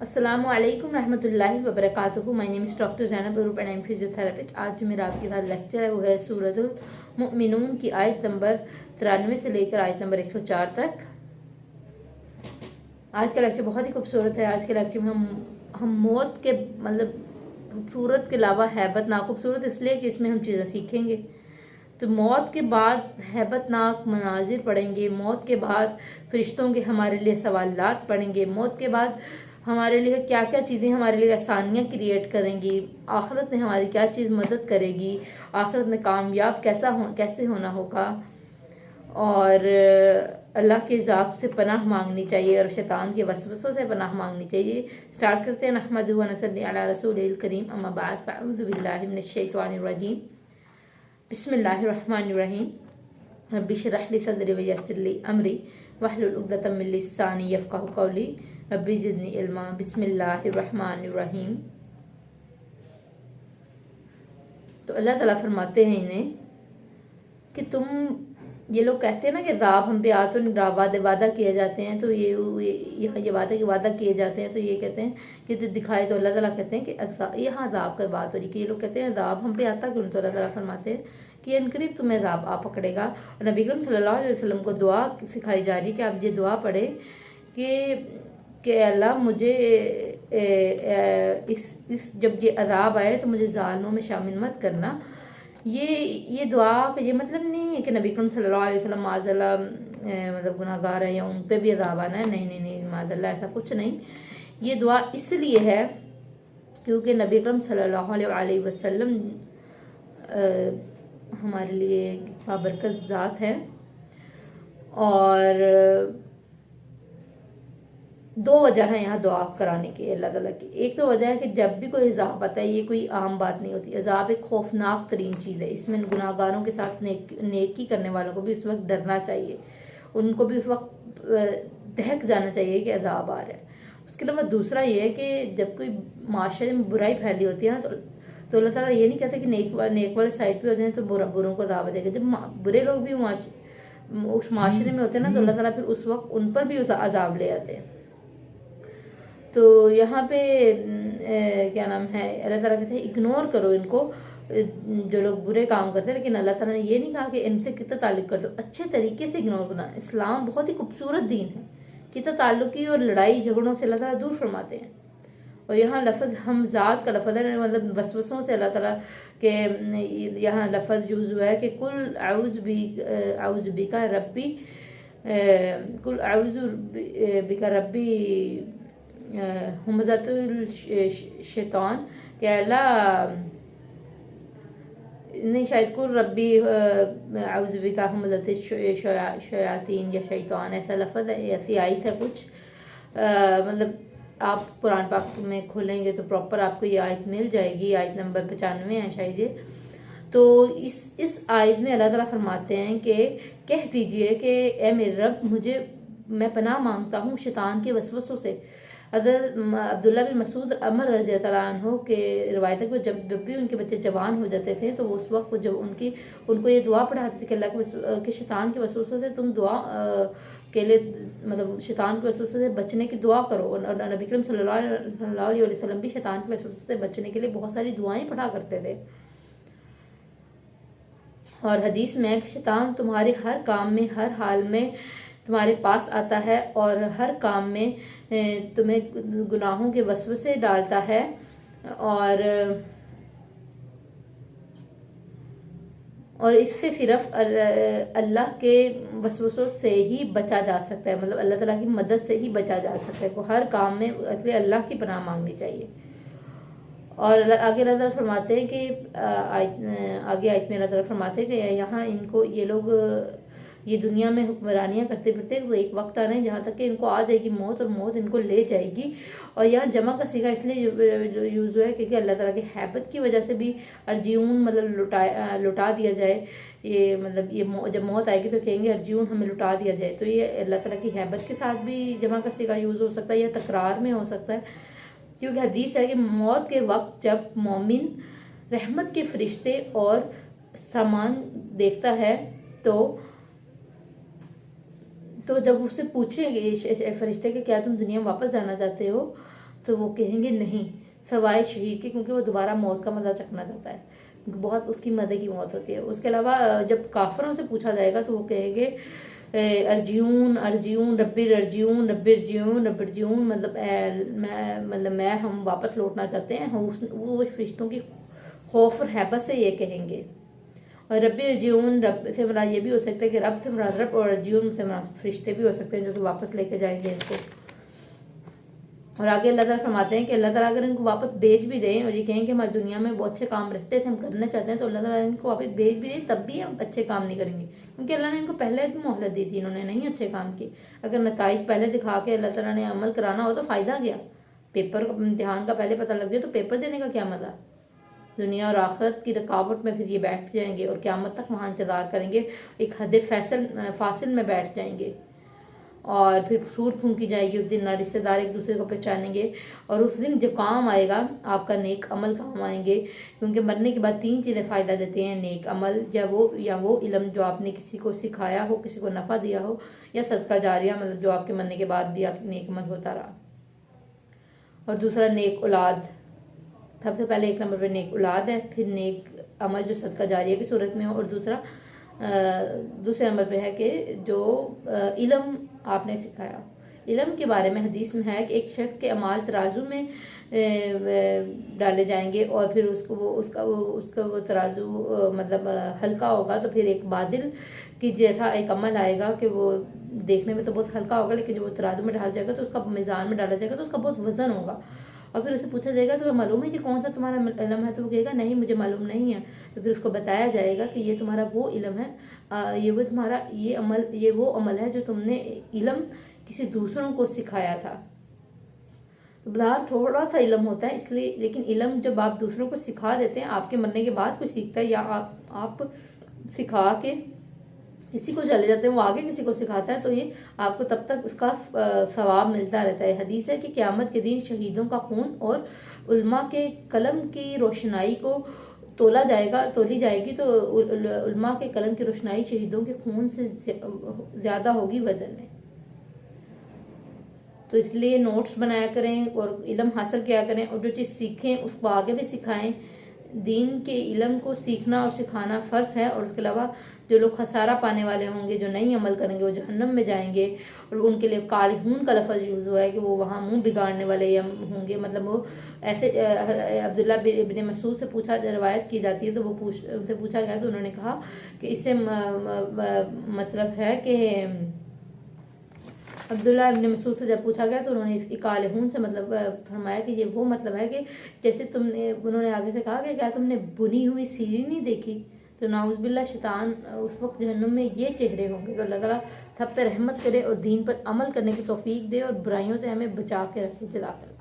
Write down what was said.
अस्सलामु अलैकुम रहमतुल्लाहि व बरकातुहू। My name is doctor Zainab Roop and I am physiotherapist. आज जो मेरा आपके साथ लेक्चर है वो है सूरतुल मुमिनून की आयत नंबर 93 से लेकर आयत नंबर 104 तक। आज का लेक्चर बहुत ही खूबसूरत है। आज के लेक्चर में हम मौत के मतलब खूबसूरत के अलावा हैबत ना खूबसूरत इसलिए कि इसमें हम चीज़ें सीखेंगे। तो मौत के बाद हैबतनाक मनाजिर पढ़ेंगे, मौत के बाद फरिश्तों के हमारे लिए सवालात पढ़ेंगे, मौत के बाद हमारे लिए क्या क्या चीज़ें हमारे लिए आसानियाँ क्रिएट करेंगी, आखिरत में हमारी क्या चीज़ मदद करेगी, आखिरत में कामयाब कैसे होना होगा, और अल्लाह के अज़ाब से पनाह मांगनी चाहिए और शैतान के वसवसों से पनाह मांगनी चाहिए। स्टार्ट करते हैं। नहमदुहु व नसल्ली अला रसूलिल करीम, अम्मा बाद, फ़अऊज़ु बिल्लाहि मिनश शैतानिर रजीम, बिस्मिल्लाहिर्रहमानिर्रहीम। रब्बि इश्रह ली सदरी व यस्सिर ली अमरी वहलुल उक़दतम मिन लिसानी यफ़क़हू क़ौली रब्बी ज़िदनी इल्मा। बिस्मिल्लाहिर्रहमानिर्रहीम। तो अल्लाह ताला फरमाते हैं इन्हें कि तुम, ये लोग कहते हैं ना कि अज़ाब हम पे आ तो वादा किए जाते हैं, तो ये वादा किए जाते हैं, तो ये कहते हैं कि दिखाए, तो अल्लाह ताला कहते हैं कि यहाँ अज़ाब का बात हो रही है कि ये लोग कहते हैं अज़ाब हम पे आता क्यों। तो अल्लाह ताला फरमाते हैं कि अनकरीब तुम्हें अज़ाब आ पकड़ेगा। और नबी करीम सल्लल्लाहु अलैहि वसल्लम को दुआ सिखाई जा रही है कि आप ये दुआ पढ़े कि अल्लाह मुझे इस जब ये अज़ाब आए तो मुझे ज़ालिमों में शामिल मत करना। ये दुआ का ये मतलब नहीं है कि नबी करीम सल्लल्लाहु अलैहि वसल्लम माज़अल्लाह मतलब गुनाहगार है या उन पे भी अज़ाब आना है। नहीं, माज़अल्लाह ऐसा कुछ नहीं। ये दुआ इसलिए है क्योंकि नबी करीम सल्लल्लाहु अलैहि वसल्लम हमारे लिए बाबरकत ज़ात है। और दो वजह है यहाँ दुआ कराने की अल्लाह ताला की। एक तो वजह है कि जब भी कोई अज़ाब आता है, ये कोई आम बात नहीं होती। अज़ाब एक खौफनाक तरीन चीज़ है। इसमें गुनाहगारों के साथ नेकी करने वालों को भी उस वक्त डरना चाहिए, उनको भी उस वक्त दहक जाना चाहिए कि अज़ाब आ रहा है। उसके अलावा दूसरा ये है कि जब कोई माशरे में बुराई फैली होती है ना, तो अल्लाह ताला ये नहीं कहते कि नेक वाले साइड पे होते हैं तो बुरों को अज़ाब देगा। जब बुरे लोग भी उस माशरे में होते हैं ना, तो अल्लाह ताला फिर उस वक्त उन पर भी अज़ाब ले आते हैं। तो यहाँ पे क्या नाम है, अल्लाह ताला कहते हैं इग्नोर करो इनको, जो लोग बुरे काम करते हैं। लेकिन अल्लाह ताला ने ये नहीं कहा कि इनसे कितना ताल्लुक कर दो, अच्छे तरीके से इग्नोर करना। इस्लाम बहुत ही खूबसूरत दीन है। कितना ताल्लुकी और लड़ाई झगड़ों से अल्लाह ताला दूर फरमाते हैं। और यहाँ लफ्ज़ हमज़ात का लफ्ज़ है, मतलब वसवसों से अल्लाह ताला के यहाँ लफ्ज़ यूज़ हुआ है कि कुल आउज़ु बिका रब्बी, कुल आउज़ु बिका रब्बी हमज़तुल शैतान, कि अल्लाह नहीं, शायद कुल रब्बी आउज़ु बिका हमज़तिश शयातीन या शैतान, ऐसा लफ्ज़ है, ऐसी आयत है कुछ। मतलब आप कुरान पाक में खोलेंगे तो प्रॉपर आपको ये आयत मिल जाएगी। आयत नंबर 95 है शायद ये। तो इस आयत में अल्लाह ताला फरमाते हैं कि कह दीजिए कि ए मेरे रब, मैं पनाह मांगता हूँ शैतान के वसवसों से। अब्दुल्ला बिन मसूद अमर रज़ी अल्लाह अन्हु के रिवायत है कि जब भी उनके बच्चे जवान हो जाते थे तो उस वक्त जब उनको ये दुआ पढ़ाते थे कि अल्लाह के शैतान के वसवसों से तुम दुआ के लिए, मतलब शैतान के वसवसों से बचने की दुआ करो। और नबी करीम सल्लल्लाहु अलैहि वसल्लम भी शैतान के वसवसों से बचने के लिए बहुत सारी दुआएं पढ़ा करते थे। और हदीस में शैतान तुम्हारे हर काम में, हर हाल में तुम्हारे पास आता है और हर काम में तुम्हें गुनाहों के वसवसे डालता है। और इससे सिर्फ अल्लाह के वसवसों से ही बचा जा सकता है, मतलब अल्लाह ताला की मदद से ही बचा जा सकता है। को हर काम में इसलिए अल्लाह की पनाह मांगनी चाहिए। और आगे अल्लाह ताला फरमाते हैं कि आगे आयत में अल्लाह ताला फरमाते हैं कि यहाँ इनको, ये लोग ये दुनिया में हुक्मरानियाँ करते फिरते, वो एक वक्त आना है जहाँ तक कि इनको आ जाएगी मौत और मौत इनको ले जाएगी। और यहाँ जमा का सीगा इसलिए यूज़ हुआ है क्योंकि अल्लाह ताला की हैबत की वजह से भी अर्जियून मतलब लुटा दिया जाए। ये मतलब ये जब मौत आएगी तो कहेंगे अर्जियून हमें लुटा दिया जाए। तो ये अल्लाह ताला की हैबत के साथ भी जमा का सीगा यूज़ हो सकता है या तकरार में हो सकता है। क्योंकि हदीस है कि मौत के वक्त जब मोमिन रहमत के फरिश्ते और सामान देखता है तो जब उससे पूछेंगे फरिश्ते कि क्या तुम दुनिया में वापस जाना चाहते हो, تو وہ کہیں گے نہیں سوائے شہید کے، کیونکہ وہ دوبارہ موت کا مزہ چکھنا چاہتا ہے، بہت اس کی مزے کی موت ہوتی ہے۔ اس کے علاوہ جب کافروں سے پوچھا جائے گا تو وہ کہیں گے ارجیون ارجیون ربی ارجیون ربی ارجیون ربی ارجیون، مطلب میں ہم واپس لوٹنا چاہتے ہیں۔ وہ فرشتوں کی خوف اور حیبت سے یہ کہیں گے۔ اور ربی ارجیون، رب سے مراد یہ بھی ہو سکتا ہے کہ رب سے مراد رب، اور ارجیون سے مراد فرشتے بھی ہو سکتے ہیں جو کہ واپس لے کے جائیں گے ان کو۔ اور آگے اللہ تعالیٰ فرماتے ہیں کہ اللہ تعالیٰ اگر ان کو واپس بھیج بھی دیں اور یہ کہیں کہ ہماری دنیا میں وہ اچھے کام رکھتے تھے ہم کرنا چاہتے ہیں، تو اللہ تعالیٰ ان کو واپس بھیج بھی دیں تب بھی ہم اچھے کام نہیں کریں گے، کیونکہ اللہ نے ان کو پہلے بھی مہلت دی تھی، انہوں نے نہیں اچھے کام کیے۔ اگر نتائج پہلے دکھا کے اللہ تعالیٰ نے عمل کرانا ہو تو فائدہ گیا، پیپر امتحان کا پہلے پتہ لگ جائے تو پیپر دینے کا کیا مزہ۔ دنیا اور آخرت کی رکاوٹ میں پھر یہ بیٹھ جائیں گے اور قیامت تک وہاں انتظار کریں گے، ایک حد فاصل میں بیٹھ جائیں گے، اور پھر سور پھونکی جائے گی اس دن، نہ رشتے دار ایک دوسرے کو پہچانیں گے، اور اس دن جو کام آئے گا آپ کا نیک عمل کام آئیں گے، کیونکہ مرنے کے بعد 3 چیزیں فائدہ دیتے ہیں، نیک عمل یا وہ علم جو آپ نے کسی کو سکھایا ہو، کسی کو نفع دیا ہو، یا صدقہ جاریہ مطلب جو آپ کے مرنے کے بعد بھی آپ کی نیک عمل ہوتا رہا، اور دوسرا نیک اولاد۔ سب سے پہلے 1 نمبر پہ نیک اولاد ہے، پھر نیک عمل جو صدقہ جاریہ کی صورت میں ہو، اور دوسرے نمبر پہ ہے کہ جو علم آپ نے سکھایا۔ علم کے بارے میں حدیث میں ہے کہ ایک شخص کے اعمال ترازو میں ڈالے جائیں گے، اور پھر اس کا وہ ترازو مطلب ہلکا ہوگا، تو پھر ایک بادل کی جیسا ایک عمل آئے گا کہ وہ دیکھنے میں تو بہت ہلکا ہوگا، لیکن جب وہ ترازو میں ڈالا جائے گا تو اس کا میزان میں ڈالا جائے گا تو اس کا بہت وزن ہوگا، اور پھر اسے پوچھا جائے گا تو معلوم ہے کہ کون سا تمہارا علم ہے، تو وہ کہے گا نہیں مجھے معلوم نہیں ہے، تو پھر اس کو بتایا جائے گا کہ یہ تمہارا وہ علم ہے، یہ وہ عمل ہے جو تم نے علم کسی دوسروں کو سکھایا تھا۔ تو بظاہر تھوڑا سا علم ہوتا ہے اس لیے، لیکن علم جب آپ دوسروں کو سکھا دیتے ہیں، آپ کے مرنے کے بعد کوئی سیکھتا ہے، یا آپ سکھا کے کسی کو چلے جاتے ہیں وہ آگے کسی کو سکھاتا ہے، تو یہ آپ کو تب تک اس کا ثواب ملتا رہتا ہے۔ حدیث ہے کہ قیامت کے دن شہیدوں کا خون اور علماء کے قلم کی روشنائی کو تولی جائے گی، تو علماء کے قلم کی روشنائی شہیدوں کے خون سے زیادہ ہوگی وزن میں۔ تو اس لیے نوٹس بنایا کریں اور علم حاصل کیا کریں، اور جو چیز سیکھیں اس کو آگے بھی سکھائیں۔ دین کے علم کو سیکھنا اور سکھانا فرض ہے، اور اس کے علاوہ جو لوگ خسارہ پانے والے ہوں گے، جو نہیں عمل کریں گے، وہ جہنم میں جائیں گے، اور ان کے لیے کالہون کا لفظ یوز ہوا ہے کہ وہ وہاں منہ بگاڑنے والے ہوں گے، مطلب وہ ایسے۔ عبداللہ ابن مسعود سے روایت کی جاتی ہے، تو وہ ان سے پوچھا گیا تو انہوں نے کہا کہ اس سے مطلب ہے کہ عبداللہ ابن مسعود سے جب پوچھا گیا تو انہوں نے اس کی کالہون سے مطلب فرمایا کہ یہ وہ مطلب ہے کہ جیسے انہوں نے آگے سے کہا کہ کیا تم نے بنی ہوئی سیڑھی نہیں دیکھی، تو نعوذ باللہ شیطان اس وقت جہنم میں یہ چہرے ہوں گے۔ تو اللہ تعالیٰ سب پہ رحمت کرے اور دین پر عمل کرنے کی توفیق دے، اور برائیوں سے ہمیں بچا کے رکھے۔ جزاک اللہ۔